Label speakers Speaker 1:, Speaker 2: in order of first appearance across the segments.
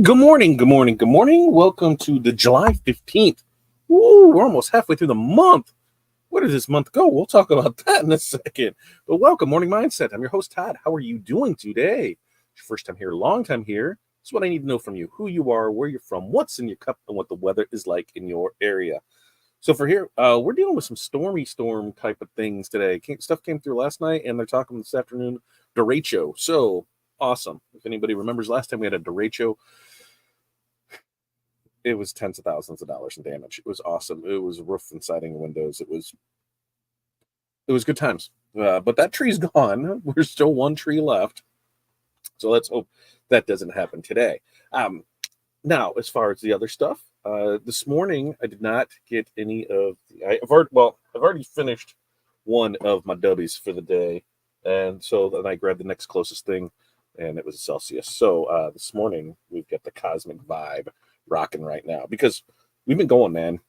Speaker 1: Good morning, good morning, good morning. Welcome to the July 15th. Woo, we're almost halfway through the month. Where did this month go? We'll talk about that in a second. But welcome, Morning Mindset. I'm your host, Todd. How are you doing today? First time here, long time here. That's what I need to know from you. Who you are, where you're from, what's in your cup, and what the weather is like in your area. So for here, we're dealing with some storm type of things today. Stuff came through last night, and they're talking this afternoon, derecho. So awesome. If anybody remembers last time we had a derecho, it was tens of thousands of dollars in damage. It was awesome. It was roof and siding and windows. It was good times. But that tree's gone. There's still one tree left. So let's hope that doesn't happen today. Now, as far as the other stuff, this morning I did not get any of I've already finished one of my dubbies for the day. And so then I grabbed the next closest thing, and it was a Celsius. So this morning we've got the Cosmic Vibe rocking right now because we've been going, man.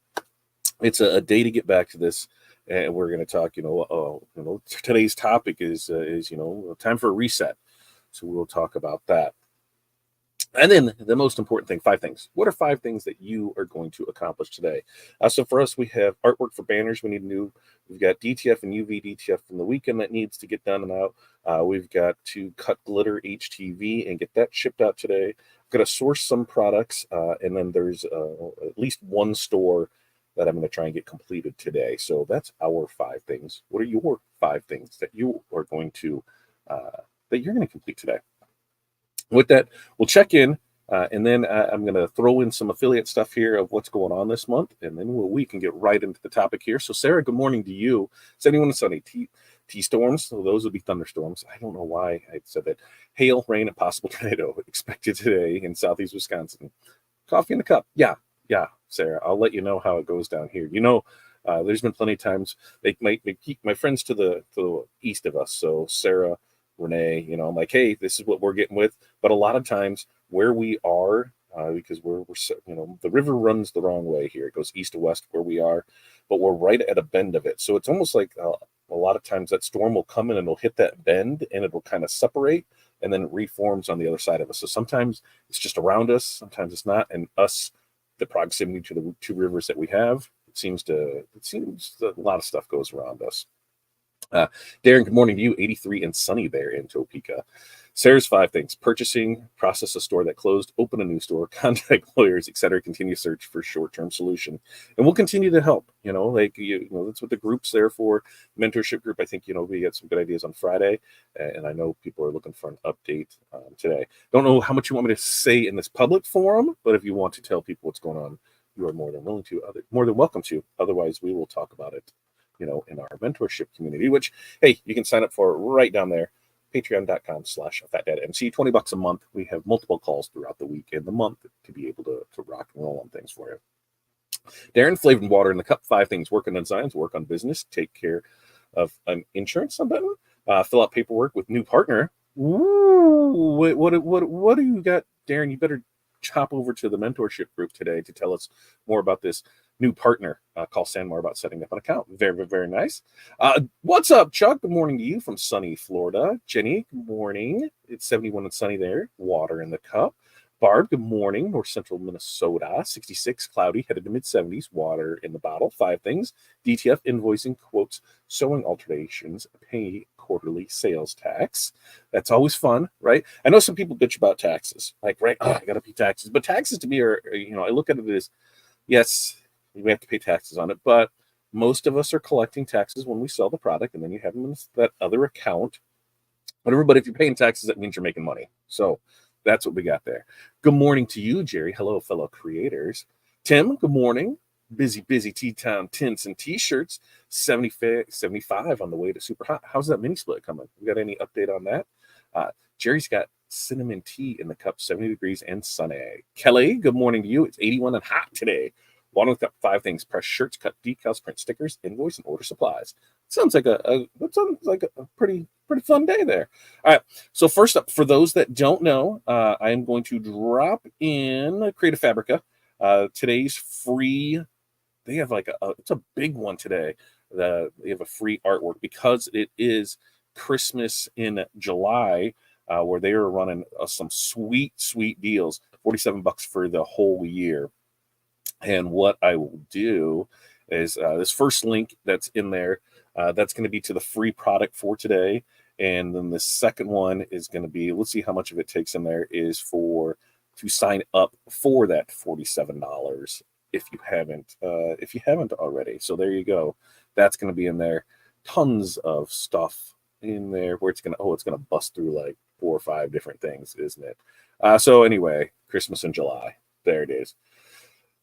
Speaker 1: It's a day to get back to this, and we're going to talk. Today's topic is time for a reset. So we'll talk about that. And then the most important thing, 5 things. What are 5 things that you are going to accomplish today? So for us, we have artwork for banners. We've got DTF and UV DTF from the weekend that needs to get done and out. We've got to cut glitter HTV and get that shipped out today. I've got to source some products, and then there's at least one store that I'm going to try and get completed today. So that's our 5 things. What are your 5 things that you are going to complete today? With that, we'll check in, and then I'm going to throw in some affiliate stuff here of what's going on this month, and then we can get right into the topic here. So, Sarah, good morning to you. Is anyone sunny? T-storms, so those would be thunderstorms. I don't know why I said that. Hail, rain, and possible tornado expected today in southeast Wisconsin. Coffee in the cup. Yeah, Sarah, I'll let you know how it goes down here. There's been plenty of times they might keep my friends to the east of us, so Sarah, Renee, I'm like, hey, this is what we're getting with. But a lot of times where we are, because we're the river runs the wrong way here. It goes east to west where we are, but we're right at a bend of it. So it's almost like a lot of times that storm will come in and it'll hit that bend and it'll kind of separate and then it reforms on the other side of us. So sometimes it's just around us, sometimes it's not. And us, the proximity to the 2 rivers that we have, it seems that a lot of stuff goes around us. Darren, good morning to you. 83 and sunny there in Topeka. Sarah's 5 things: purchasing, process a store that closed, open a new store, contact lawyers, etc. Continue search for short-term solution, and we'll continue to help. That's what the group's there for. Mentorship group. I think we had some good ideas on Friday, and I know people are looking for an update today. Don't know how much you want me to say in this public forum, but if you want to tell people what's going on, you are more than welcome to. Otherwise, we will talk about it in our mentorship community, which, hey, you can sign up for right down there, patreon.com/fatdadmc, $20 a month. We have multiple calls throughout the week and the month to be able to rock and roll on things for you. Darren, flavored water in the cup. 5 things: work on designs, work on business, take care of insurance, something, fill out paperwork with new partner. Ooh, what do you got, Darren? You better hop over to the mentorship group today to tell us more about this new partner. Call Sandmore about setting up an account. Very, very, very nice. What's up, Chuck? Good morning to you from sunny Florida. Jenny, good morning. It's 71 and sunny there. Water in the cup. Barb, good morning. North Central Minnesota. 66, cloudy, headed to mid-70s. Water in the bottle. 5 things: DTF, invoicing, quotes, sewing alterations, pay quarterly sales tax. That's always fun, right? I know some people bitch about taxes. Like, right, I got to pay taxes. But taxes to me are, I look at it as, yes, we have to pay taxes on it, but most of us are collecting taxes when we sell the product, and then you have them in that other account, whatever. But if you're paying taxes, that means you're making money. So that's what we got there. Good morning to you, Jerry. Hello, fellow creators. Tim, good morning. Busy T-Town tints and T-shirts. 75 on the way to super hot. How's that mini split coming? We got any update on that? Jerry's got cinnamon tea in the cup, 70 degrees and sunny. Kelly, good morning to you. It's 81 and hot today. Water in the cup. 5 things: press shirts, cut decals, print stickers, invoice, and order supplies. Sounds like a pretty fun day there. All right. So first up, for those that don't know, I am going to drop in Creative Fabrica. Today's free. They have it's a big one today. They have a free artwork because it is Christmas in July, where they are running some sweet deals. $47 for the whole year. And what I will do is this first link that's in there, that's going to be to the free product for today. And then the second one is going to be, let's see how much of it takes in there, is to sign up for that $47 if you haven't already. So there you go. That's going to be in there. Tons of stuff in there where it's going to bust through like 4 or 5 different things, isn't it? So anyway, Christmas in July. There it is.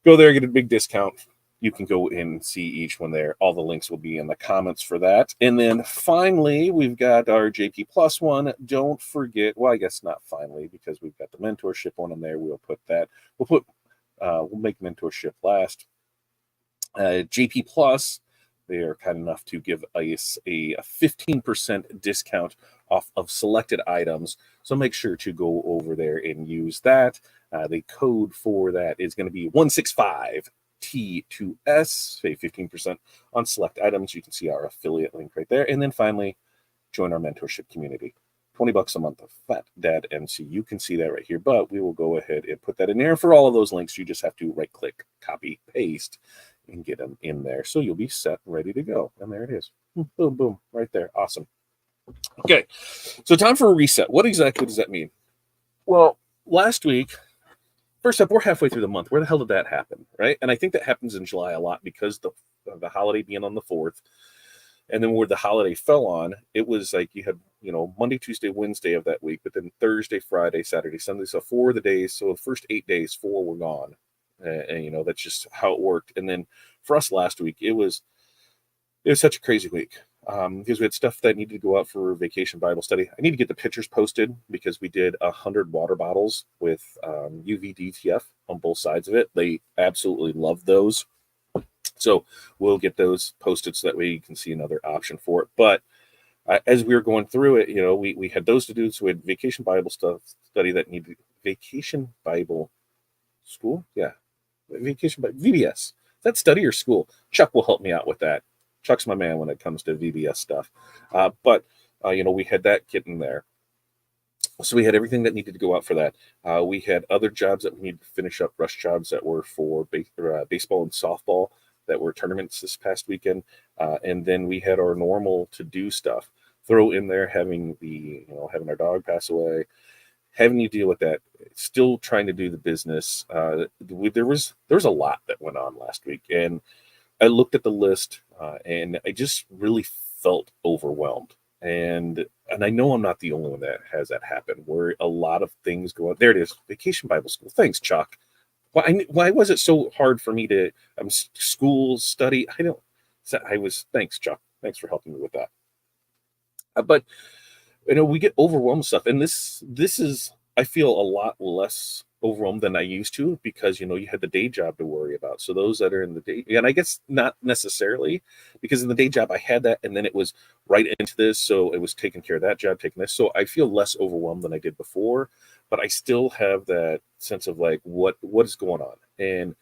Speaker 1: Go there, get a big discount. You can go in and see each one there. All the links will be in the comments for that. And then finally, we've got our JP Plus one. Don't forget, well, I guess not finally, because we've got the mentorship one in there. We'll make mentorship last. JP Plus, they are kind enough to give us a 15% discount off of selected items. So make sure to go over there and use that. The code for that is going to be 165T2S, save 15% on select items. You can see our affiliate link right there. And then finally, join our mentorship community. $20 a month of Fat Dad MC. You can see that right here, but we will go ahead and put that in there. For all of those links, you just have to right click, copy, paste, and get them in there. So you'll be set, ready to go. And there it is. Boom, boom, right there. Awesome. Okay, so time for a reset. What exactly does that mean? Well, last week, first up, we're halfway through the month. Where the hell did that happen, right? And I think that happens in July a lot because the holiday being on the 4th. And then where the holiday fell on, it was like you had, Monday, Tuesday, Wednesday of that week, but then Thursday, Friday, Saturday, Sunday. So 4 of the days. So the first 8 days, 4 were gone. And that's just how it worked. And then for us last week, it was such a crazy week. Because we had stuff that needed to go out for vacation Bible study. I need to get the pictures posted because we did 100 water bottles with UV DTF on both sides of it. They absolutely love those. So we'll get those posted so that way you can see another option for it. But as we were going through it, we had those to do. So we had vacation Bible study that needed vacation Bible school. Yeah. Vacation Bible, VBS. Is that study or school? Chuck will help me out with that. Chuck's my man when it comes to VBS stuff. But we had that getting there. So we had everything that needed to go out for that. We had other jobs that we needed to finish up, rush jobs that were for baseball and softball that were tournaments this past weekend. And then we had our normal to-do stuff. Throw in there having our dog pass away, having you deal with that, still trying to do the business. There was a lot that went on last week. And I looked at the list and I just really felt overwhelmed. And I know I'm not the only one that has that happen, where a lot of things go on. There it is, Vacation Bible School. Thanks, Chuck. Why was it so hard for me to school study? Thanks, Chuck. Thanks for helping me with that. But we get overwhelmed with stuff, and this is, I feel, a lot less overwhelmed than I used to because you had the day job to worry about. So those that are in the day, and I guess not necessarily, because in the day job I had that, and then it was right into this, so it was taking care of that job, taking this. So I feel less overwhelmed than I did before, but I still have that sense of like what is going on. And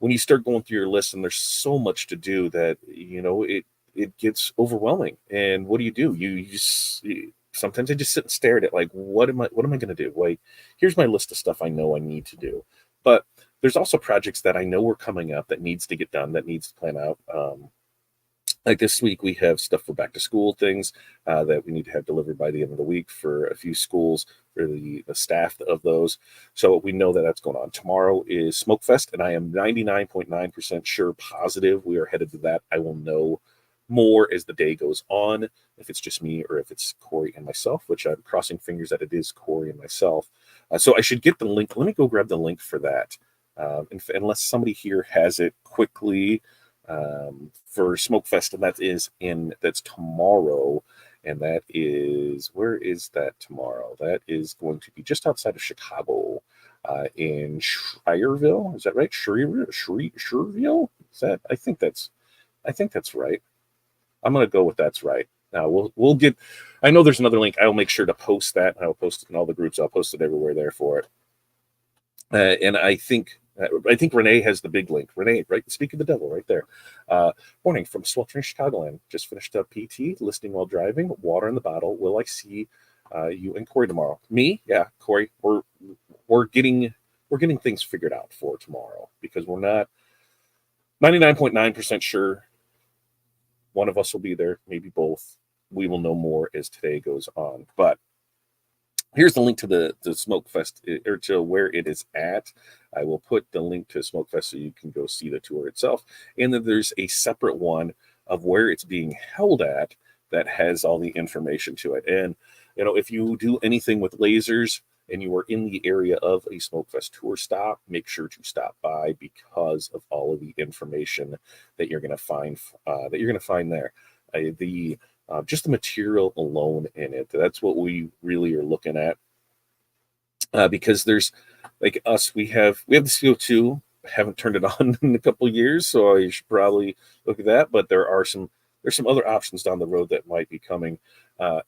Speaker 1: when you start going through your list, and there's so much to do that it gets overwhelming. And what do? You just sometimes I just sit and stare at it like, what am I going to do? Like, here's my list of stuff I know I need to do. But there's also projects that I know are coming up that needs to get done, that needs to plan out. Like this week, we have stuff for back to school things that we need to have delivered by the end of the week for a few schools, for the staff of those. So we know that that's going on. Tomorrow is Smoke Fest, and I am 99.9% sure positive we are headed to that. I will know more as the day goes on, if it's just me or if it's Corey and myself, which I'm crossing fingers that it is Corey and myself. So I should get the link. Let me go grab the link for that. Unless somebody here has it quickly for Smoke Fest, and that's tomorrow. And that is, where is that tomorrow? That is going to be just outside of Chicago, in Schuyerville. Is that right? Schererville? I think that's right. I'm going to go with that's right. Now we'll get, I know there's another link. I'll make sure to post that. I'll post it in all the groups. I'll post it everywhere there for it. And I think Renee has the big link. Renee, right? Speak of the devil right there. Morning from sweltering Chicagoland. Just finished up PT, listening while driving, water in the bottle. Will I see you and Corey tomorrow? Me? Yeah, Corey. We're we're getting things figured out for tomorrow, because we're not 99.9% sure one of us will be there, maybe both. We will know more as today goes on. But here's the link to the Smoke Fest, or to where it is at. I will put the link to Smoke Fest so you can go see the tour itself. And then there's a separate one of where it's being held at that has all the information to it. And, if you do anything with lasers and you are in the area of a Smoke Fest tour stop, make sure to stop by, because of all of the information that you're going to find there. Just the material alone in it. That's what we really are looking at. Because there's, like us, we have the CO2. Haven't turned it on in a couple of years, so you should probably look at that. But there's some other options down the road that might be coming.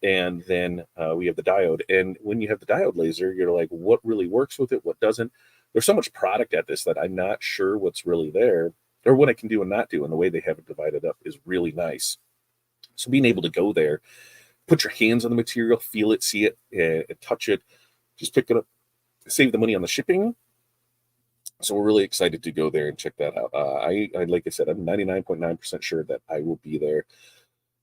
Speaker 1: And then we have the diode. And when you have the diode laser, you're like, what really works with it? What doesn't? There's so much product at this that I'm not sure what's really there, or what I can do and not do. And the way they have it divided up is really nice. So being able to go there, put your hands on the material, feel it, see it, touch it, just pick it up, save the money on the shipping. So we're really excited to go there and check that out. I like I said, I'm 99.9% sure that I will be there.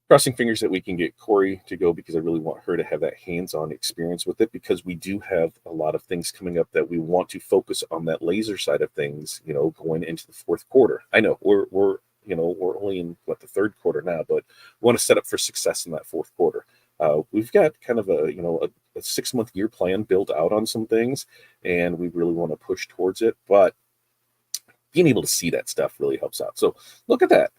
Speaker 1: Crossing fingers that we can get Corey to go, because I really want her to have that hands-on experience with it, because we do have a lot of things coming up that we want to focus on that laser side of things, going into the fourth quarter. I know we're only in the third quarter now, but we want to set up for success in that fourth quarter. We've got kind of a 6-month year plan built out on some things, and we really want to push towards it. But being able to see that stuff really helps out. So look at that.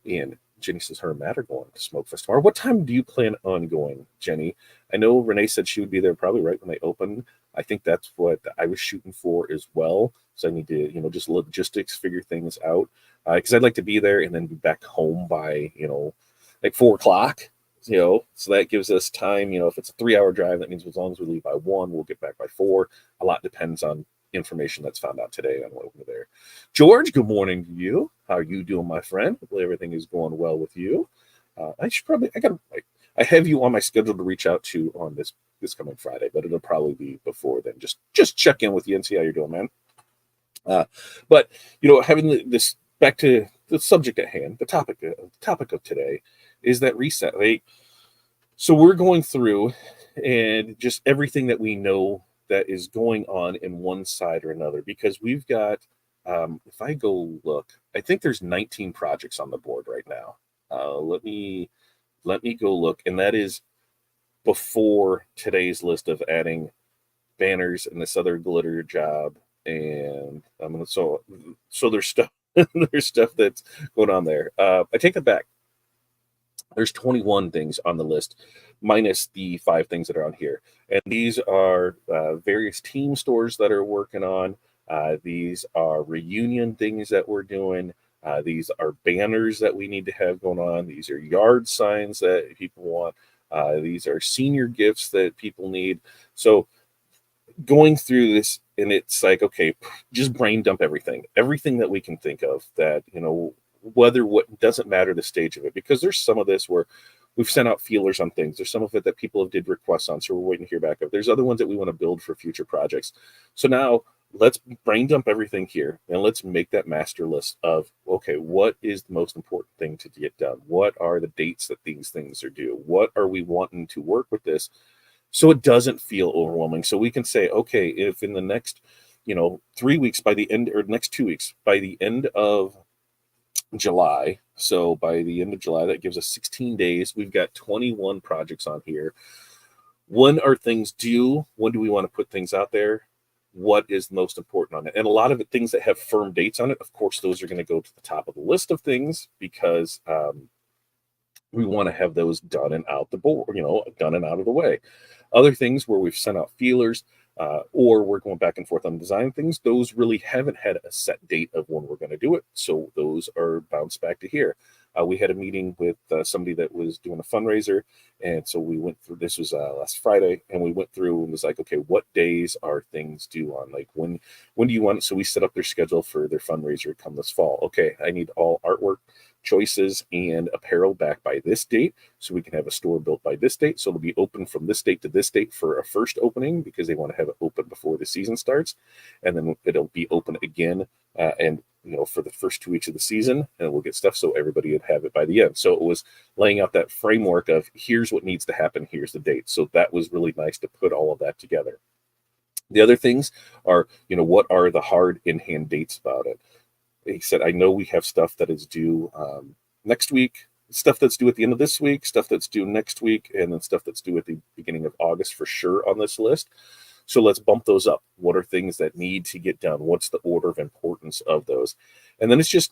Speaker 1: And Jenny says her and Matt are going to Smoke Fest tomorrow. What time do you plan on going, Jenny? I know Renee said she would be there probably right when they open. I think that's what I was shooting for as well. So I need to, just logistics, figure things out. Because I'd like to be there and then be back home by, like 4 o'clock. So that gives us time. If it's a 3-hour drive, that means as long as we leave by 1, we'll get back by 4. A lot depends on information that's found out today on over there. George, good morning to you. How are you doing, my friend? Hopefully everything is going well with you. I have you on my schedule to reach out to on this coming Friday, but it'll probably be before then. Just check in with you and see how you're doing, man. But having this, back to the subject at hand, the topic of today is that reset. So we're going through, and just everything that we know that is going on in one side or another, because we've got, if I go look, I think there's 19 projects on the board right now. Let me go look, and that is before today's list of adding banners and this other glitter job, and so there's stuff there's stuff that's going on there. I take that back. There's 21 things on the list, minus the 5 things that are on here. And these are various team stores that are working on. These are reunion things that we're doing. These are banners that we need to have going on. These are yard signs that people want. These are senior gifts that people need. So going through this, and it's like, okay, just brain dump everything that we can think of that, what doesn't matter the stage of it, because there's some of this where we've sent out feelers on things. There's some of it that people have did requests on, so we're waiting to hear back of. There's other ones that we want to build for future projects. So now let's brain dump everything here, and let's make that master list of, okay, what is the most important thing to get done? What are the dates that these things are due? What are we wanting to work with this, so it doesn't feel overwhelming? So we can say, okay, if in the next 3 weeks, by the end, or next 2 weeks, by the end of July. So by the end of July, that gives us 16 days. We've got 21 projects on here. When are things due? When do we want to put things out there? What is most important on it? And a lot of it, things that have firm dates on it, of course, those are going to go to the top of the list of things, because we want to have those done and out the board, done and out of the way. Other things where we've sent out feelers, or we're going back and forth on design things, those really haven't had a set date of when we're going to do it. So those are bounced back to here. We had a meeting with somebody that was doing a fundraiser. And so we went through, this was last Friday, and we went through and was like, okay, what days are things due on? Like when do you want it? So we set up their schedule for their fundraiser come this fall. Okay, I need all artwork choices and apparel back by this date, so we can have a store built by this date. So it'll be open from this date to this date for a first opening, because they want to have it open before the season starts. And then it'll be open again, and for the first 2 weeks of the season, and we'll get stuff so everybody would have it by the end. So it was laying out that framework of, here's what needs to happen, here's the date. So that was really nice to put all of that together. The other things are, what are the hard in-hand dates about it? He said, I know we have stuff that is due next week, stuff that's due at the end of this week, stuff that's due next week, and then stuff that's due at the beginning of August for sure on this list. So let's bump those up. What are things that need to get done? What's the order of importance of those? And then it's just,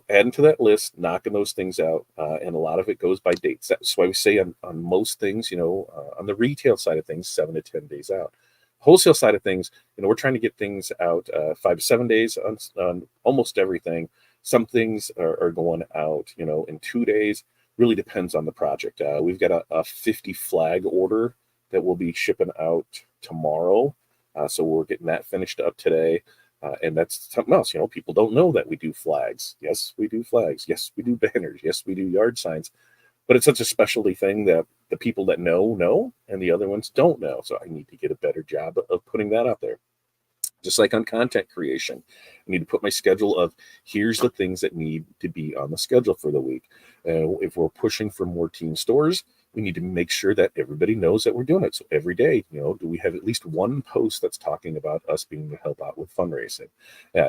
Speaker 1: adding to that list, knocking those things out. And a lot of it goes by dates. That's why we say on most things, on the retail side of things, 7 to 10 days out. Wholesale side of things, we're trying to get things out 5 to 7 days on almost everything. Some things are going out, in 2 days. Really depends on the project. We've got a 50 flag order that will be shipping out tomorrow. So we're getting that finished up today. And that's something else. People don't know that we do flags. Yes, we do flags. Yes, we do banners. Yes, we do yard signs. But it's such a specialty thing that the people that know, and the other ones don't know. So I need to get a better job of putting that out there. Just like on content creation, I need to put my schedule of, here's the things that need to be on the schedule for the week. If we're pushing for more team stores, we need to make sure that everybody knows that we're doing it. So every day, do we have at least one post that's talking about us being to help out with fundraising?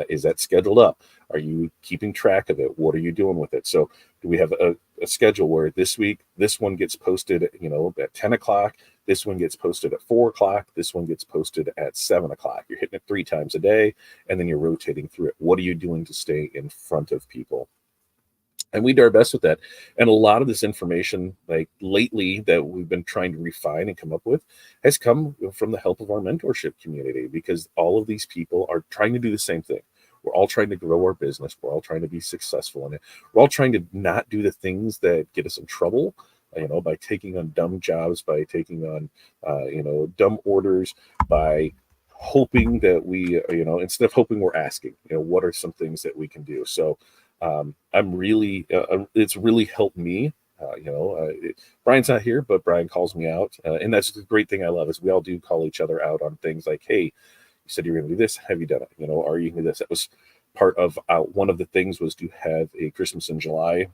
Speaker 1: Is that scheduled up? Are you keeping track of it? What are you doing with it? So do we have a schedule where this week, this one gets posted, at 10 o'clock, this one gets posted at 4 o'clock, this one gets posted at 7 o'clock. You're hitting it 3 times a day, and then you're rotating through it. What are you doing to stay in front of people? And we do our best with that. And a lot of this information, like lately, that we've been trying to refine and come up with, has come from the help of our mentorship community, because all of these people are trying to do the same thing. We're all trying to grow our business. We're all trying to be successful in it. We're all trying to not do the things that get us in trouble, by taking on dumb jobs, by taking on, dumb orders, by hoping that we, instead of hoping, we're asking, what are some things that we can do? So I'm really, it's really helped me. Brian's not here, but Brian calls me out. And that's the great thing I love, is we all do call each other out on things like, hey, you said you were going to do this. Have you done it? Are you going to do this? That was part of one of the things, was to have a Christmas in July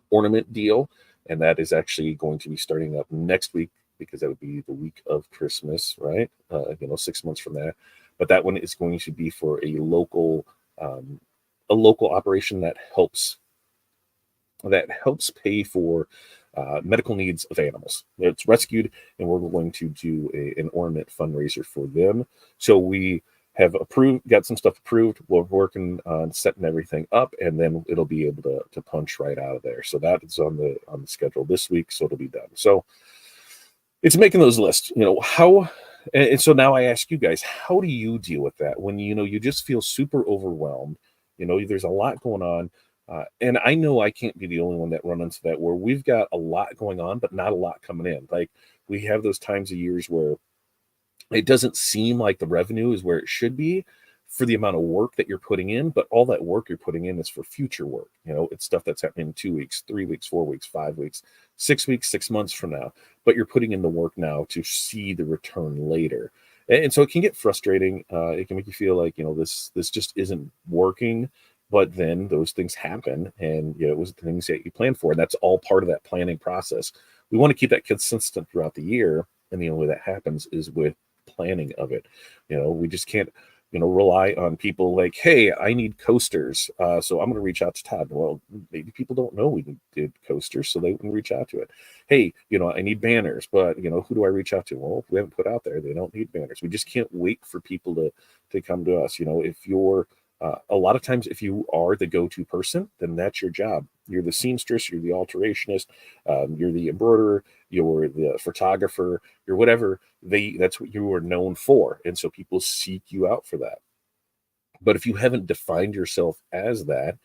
Speaker 1: ornament deal. And that is actually going to be starting up next week, because that would be the week of Christmas, right? 6 months from that. But that one is going to be for a local operation that helps pay for medical needs of animals. It's rescued, and we're going to do an ornament fundraiser for them. So we have got some stuff approved. We're working on setting everything up, and then it'll be able to punch right out of there. So that is on the schedule this week. So it'll be done. So it's making those lists. How. And so now I ask you guys, how do you deal with that when you just feel super overwhelmed? There's a lot going on. And I know I can't be the only one that run into that, where we've got a lot going on, but not a lot coming in. Like, we have those times of years where it doesn't seem like the revenue is where it should be for the amount of work that you're putting in, but all that work you're putting in is for future work. It's stuff that's happening in 2 weeks, 3 weeks, 4 weeks, 5 weeks, 6 weeks, 6 months from now, but you're putting in the work now to see the return later. And so it can get frustrating. It can make you feel like, this just isn't working. But then those things happen, and it was the things that you planned for, and that's all part of that planning process. We want to keep that consistent throughout the year, and the only way that happens is with planning of it. We just can't, rely on people like, hey, I need coasters, so I'm going to reach out to Todd. Well, maybe people don't know we did coasters, so they wouldn't reach out to it. Hey, I need banners, but who do I reach out to? Well, if we haven't put out there, they don't need banners. We just can't wait for people to come to us. If you're a lot of times, if you are the go-to person, then that's your job. You're the seamstress, you're the alterationist, you're the embroiderer, you're the photographer, you're whatever. That's what you are known for. And so people seek you out for that. But if you haven't defined yourself as that,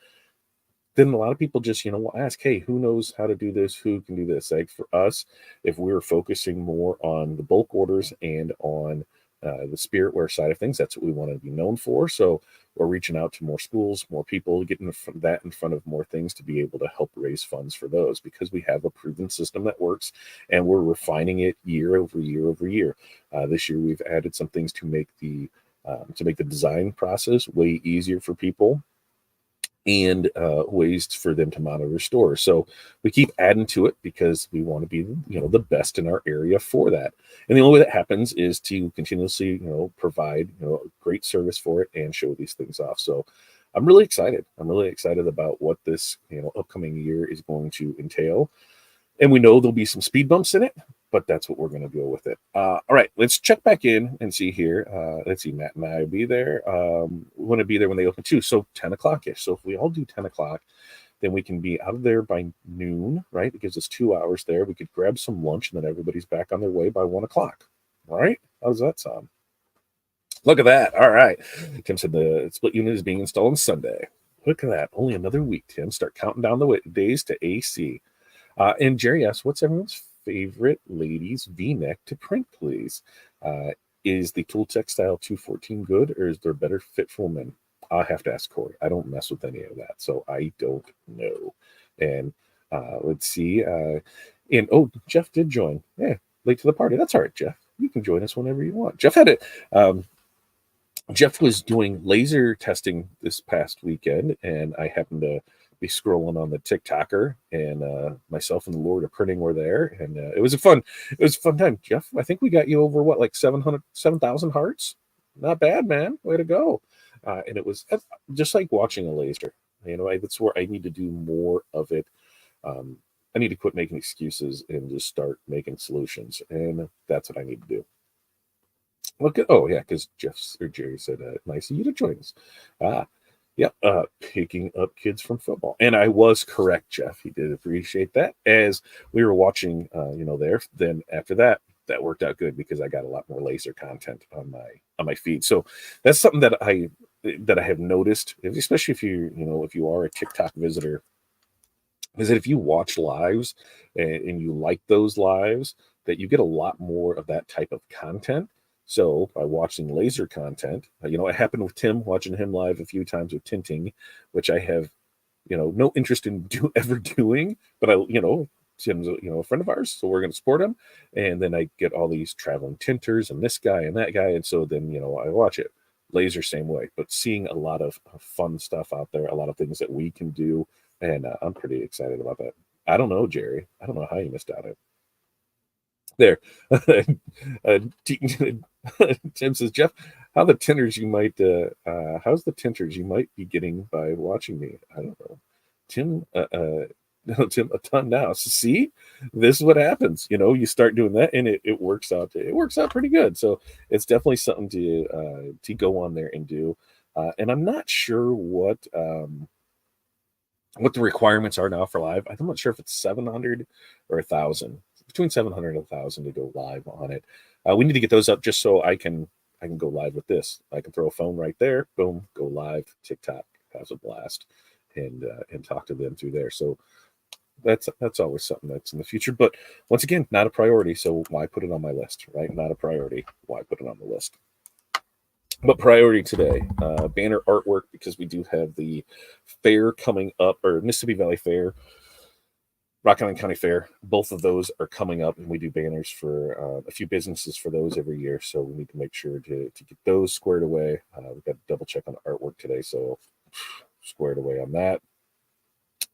Speaker 1: then a lot of people just, will ask, hey, who knows how to do this? Who can do this? Like, for us, if we were focusing more on the bulk orders and on the spirit wear side of things. That's what we want to be known for. So we're reaching out to more schools, more people, getting that in front of more things to be able to help raise funds for those, because we have a proven system that works, and we're refining it year over year over year. This year we've added some things to make the design process way easier for people, and ways for them to monitor stores. So we keep adding to it because we want to be, the best in our area for that. And the only way that happens is to continuously, provide, great service for it and show these things off. So I'm really excited. I'm really excited about what this, upcoming year is going to entail. And we know there'll be some speed bumps in it, but that's what we're going to deal with it. All right, let's check back in and see here. Let's see, Matt and I will be there. We want to be there when they open too. So 10 o'clock-ish. So if we all do 10 o'clock, then we can be out of there by noon, right? It gives us 2 hours there. We could grab some lunch, and then everybody's back on their way by 1 o'clock. All right, how does that sound? Look at that. All right. Tim said the split unit is being installed on Sunday. Look at that. Only another week, Tim. Start counting down the days to AC. And Jerry asks, what's everyone's favorite ladies V-neck to print, please? Is the Tool Textile 214 good, or is there a better fit for women? I'll have to ask Corey. I don't mess with any of that, so I don't know. And let's see. Jeff did join. Yeah, late to the party. That's all right, Jeff. You can join us whenever you want. Jeff had it. Jeff was doing laser testing this past weekend, and I happened to be scrolling on the TikToker, and myself and the Lord of Printing were there, and it was a fun time. Jeff, I think we got you over like 7,000 hearts. Not bad, man. Way to go. And it was just like watching a laser. That's where I need to do more of it. I need to quit making excuses and just start making solutions, and that's what I need to do. Because Jerry said, nice of you to join us. Yep, picking up kids from football. And I was correct, Jeff. He did appreciate that. As we were watching, there, then after that worked out good because I got a lot more laser content on my feed. So that's something that I have noticed, especially if if you are a TikTok visitor, is that if you watch lives and you like those lives, that you get a lot more of that type of content. So by watching laser content, it happened with Tim, watching him live a few times with tinting, which I have, no interest in ever doing, but Tim's a friend of ours, so we're going to support him. And then I get all these traveling tinters and this guy and that guy. And so then, I watch it. Laser, same way, but seeing a lot of fun stuff out there, a lot of things that we can do. And I'm pretty excited about that. I don't know, Jerry. I don't know how you missed out on it. There. Tim says, Jeff, how's the tinters you might be getting by watching me? I don't know. Tim, no, Tim, a ton now. So see, this is what happens. You start doing that, and it works out. It works out pretty good. So it's definitely something to go on there and do. And I'm not sure what the requirements are now for live. I'm not sure if it's 700 or 1,000. Between 700 and 1,000 to go live on it. We need to get those up just so I can go live with this. I can throw a phone right there, boom, go live. TikTok has a blast, and talk to them through there. So that's always something that's in the future. But once again, not a priority. So why put it on my list, right? Not a priority. Why put it on the list? But priority today, banner artwork, because we do have the fair coming up, or Mississippi Valley Fair, Rock Island County Fair. Both of those are coming up, and we do banners for a few businesses for those every year. So we need to make sure to get those squared away. We've got to double check on the artwork today. So squared away on that.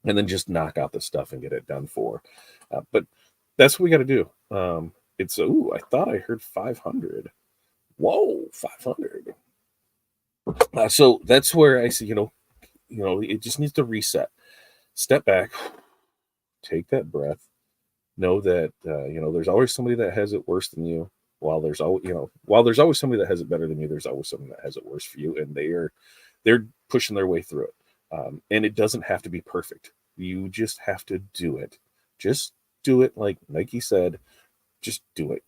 Speaker 1: And then just knock out the stuff and get it done for. But that's what we got to do. I thought I heard 500. Whoa, 500. So that's where I see, it just needs to reset. Step back. Take that breath. Know that there's always somebody that has it worse than you. While there's always somebody that has it better than you, there's always someone that has it worse for you, and they're pushing their way through it. And it doesn't have to be perfect. You just have to do it. Just do it, like Nike said. Just do it.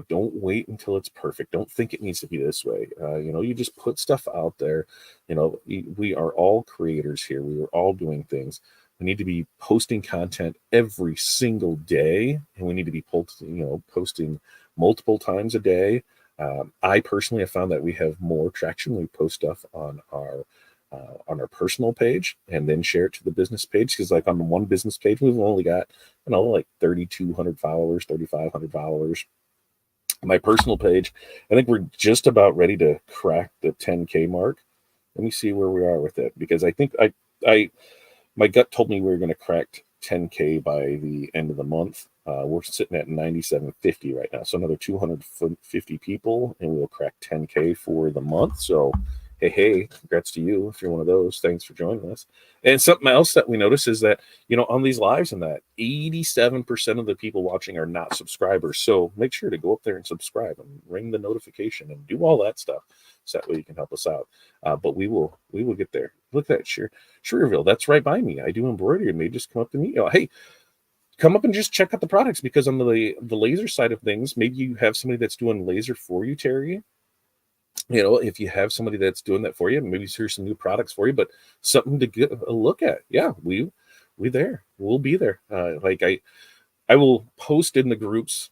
Speaker 1: Don't wait until it's perfect. Don't think it needs to be this way. You just put stuff out there. We are all creators here. We are all doing things. We need to be posting content every single day, and we need to be posting multiple times a day. I personally have found that we have more traction. We post stuff on our personal page and then share it to the business page. Because like on the one business page, we've only got, like 3,200 followers, 3,500 followers. My personal page, I think we're just about ready to crack the 10K mark. Let me see where we are with it, because I think I my gut told me we were going to crack 10K by the end of the month. We're sitting at 9750 right now, so another 250 people, and we'll crack 10K for the month. So, hey, congrats to you if you're one of those. Thanks for joining us. And something else that we notice is that on these lives, and that 87% of the people watching are not subscribers. So make sure to go up there and subscribe and ring the notification and do all that stuff, so that way you can help us out. But we will get there. Look at that, Shereville. That's right by me. I do embroidery. Maybe just come up to me. Hey, come up and just check out the products, because on the laser side of things, maybe you have somebody that's doing laser for you, Terry. If you have somebody that's doing that for you, maybe here's some new products for you, but something to get a look at. Yeah, we'll be there. I will post in the groups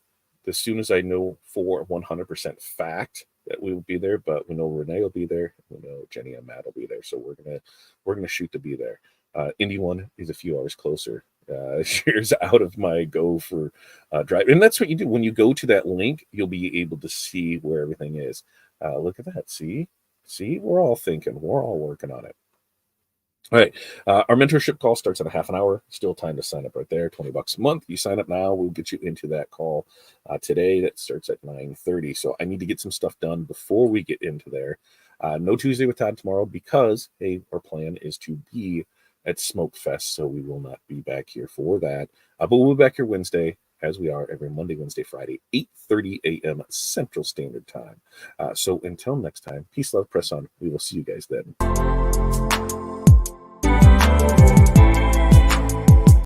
Speaker 1: as soon as I know for 100% fact that we will be there. But we know Renee will be there. We know Jenny and Matt will be there. So we're gonna shoot to be there. Indy one is a few hours closer. Years out of my go for drive, and that's what you do when you go to that link. You'll be able to see where everything is. Look at that. See, we're all thinking. We're all working on it. All right. Our mentorship call starts in a half an hour. Still time to sign up right there. $20 a month. You sign up now, we'll get you into that call today. That starts at 9:30. So I need to get some stuff done before we get into there. No Tuesday with Todd tomorrow, because our plan is to be at Smoke Fest. So we will not be back here for that. But we'll be back here Wednesday, as we are every Monday, Wednesday, Friday, 8:30 a.m. Central Standard Time. So until next time, peace, love, press on. We will see you guys then.